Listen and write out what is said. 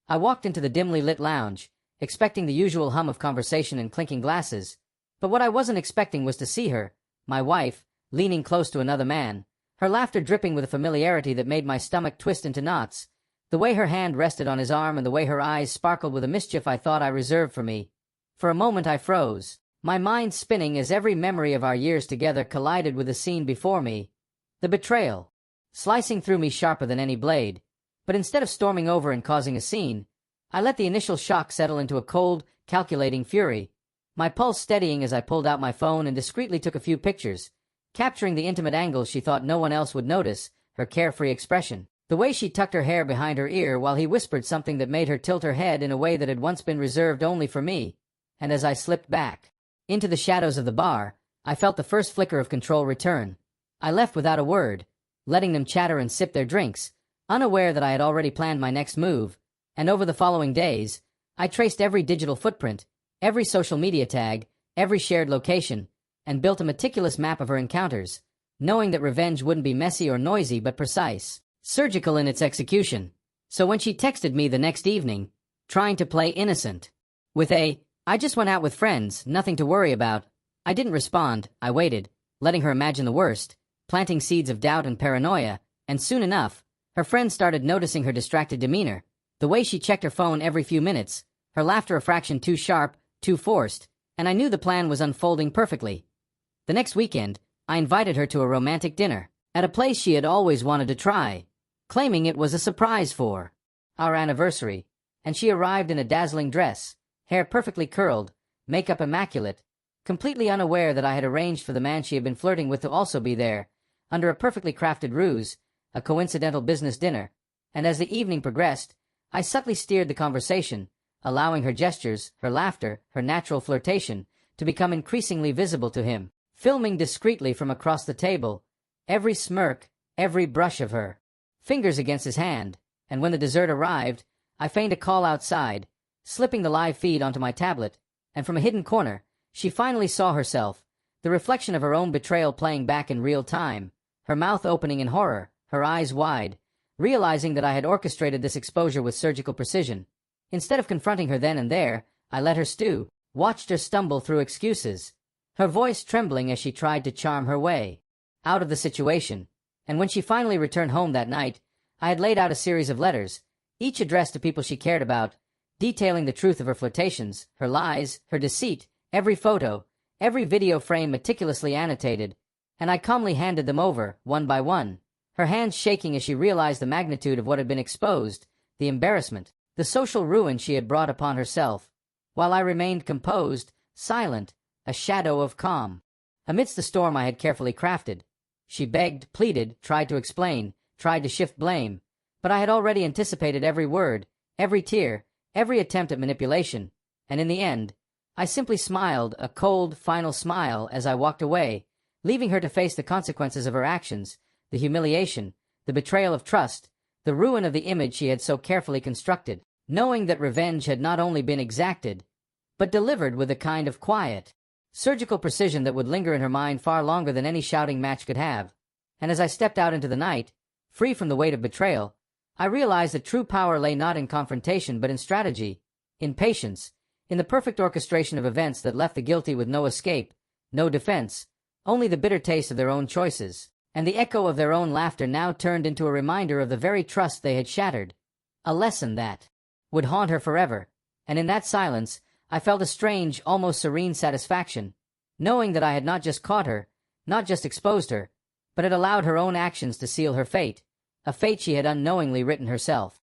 I walked into the dimly lit lounge, expecting the usual hum of conversation and clinking glasses, but what I wasn't expecting was to see her, my wife, leaning close to another man, her laughter dripping with a familiarity that made my stomach twist into knots, the way her hand rested on his arm and the way her eyes sparkled with a mischief I thought I reserved for me. For a moment I froze, my mind spinning as every memory of our years together collided with the scene before me. The betrayal, slicing through me sharper than any blade. But instead of storming over and causing a scene, I let the initial shock settle into a cold, calculating fury, my pulse steadying as I pulled out my phone and discreetly took a few pictures, capturing the intimate angles she thought no one else would notice, her carefree expression, the way she tucked her hair behind her ear while he whispered something that made her tilt her head in a way that had once been reserved only for me. And as I slipped back into the shadows of the bar, I felt the first flicker of control return. I left without a word, letting them chatter and sip their drinks, unaware that I had already planned my next move, and over the following days, I traced every digital footprint, every social media tag, every shared location, and built a meticulous map of her encounters, knowing that revenge wouldn't be messy or noisy but precise, surgical in its execution. So when she texted me the next evening, trying to play innocent, with "I just went out with friends, nothing to worry about," I didn't respond. I waited, letting her imagine the worst, planting seeds of doubt and paranoia, and soon enough, her friends started noticing her distracted demeanor, the way she checked her phone every few minutes, her laughter a fraction too sharp, too forced, and I knew the plan was unfolding perfectly. The next weekend, I invited her to a romantic dinner, at a place she had always wanted to try, claiming it was a surprise for our anniversary, and she arrived in a dazzling dress, hair perfectly curled, makeup immaculate, completely unaware that I had arranged for the man she had been flirting with to also be there, under a perfectly crafted ruse, a coincidental business dinner, and as the evening progressed, I subtly steered the conversation, allowing her gestures, her laughter, her natural flirtation, to become increasingly visible to him, filming discreetly from across the table, every smirk, every brush of her fingers against his hand, and when the dessert arrived, I feigned a call outside, slipping the live feed onto my tablet, and from a hidden corner, she finally saw herself, the reflection of her own betrayal playing back in real time, her mouth opening in horror, her eyes wide, realizing that I had orchestrated this exposure with surgical precision. Instead of confronting her then and there, I let her stew, watched her stumble through excuses, her voice trembling as she tried to charm her way out of the situation, and when she finally returned home that night, I had laid out a series of letters, each addressed to people she cared about, detailing the truth of her flirtations, her lies, her deceit, every photo, every video frame meticulously annotated, and I calmly handed them over, one by one, her hands shaking as she realized the magnitude of what had been exposed, the embarrassment, the social ruin she had brought upon herself, while I remained composed, silent, a shadow of calm. Amidst the storm I had carefully crafted, she begged, pleaded, tried to explain, tried to shift blame, but I had already anticipated every word, every tear, every attempt at manipulation, and in the end, I simply smiled, a cold, final smile, as I walked away, leaving her to face the consequences of her actions, the humiliation, the betrayal of trust, the ruin of the image she had so carefully constructed, knowing that revenge had not only been exacted, but delivered with a kind of quiet, surgical precision that would linger in her mind far longer than any shouting match could have. And as I stepped out into the night, free from the weight of betrayal, I realized that true power lay not in confrontation but in strategy, in patience, in the perfect orchestration of events that left the guilty with no escape, no defense, only the bitter taste of their own choices, and the echo of their own laughter now turned into a reminder of the very trust they had shattered, a lesson that would haunt her forever. And in that silence, I felt a strange, almost serene satisfaction, knowing that I had not just caught her, not just exposed her, but had allowed her own actions to seal her fate, a fate she had unknowingly written herself.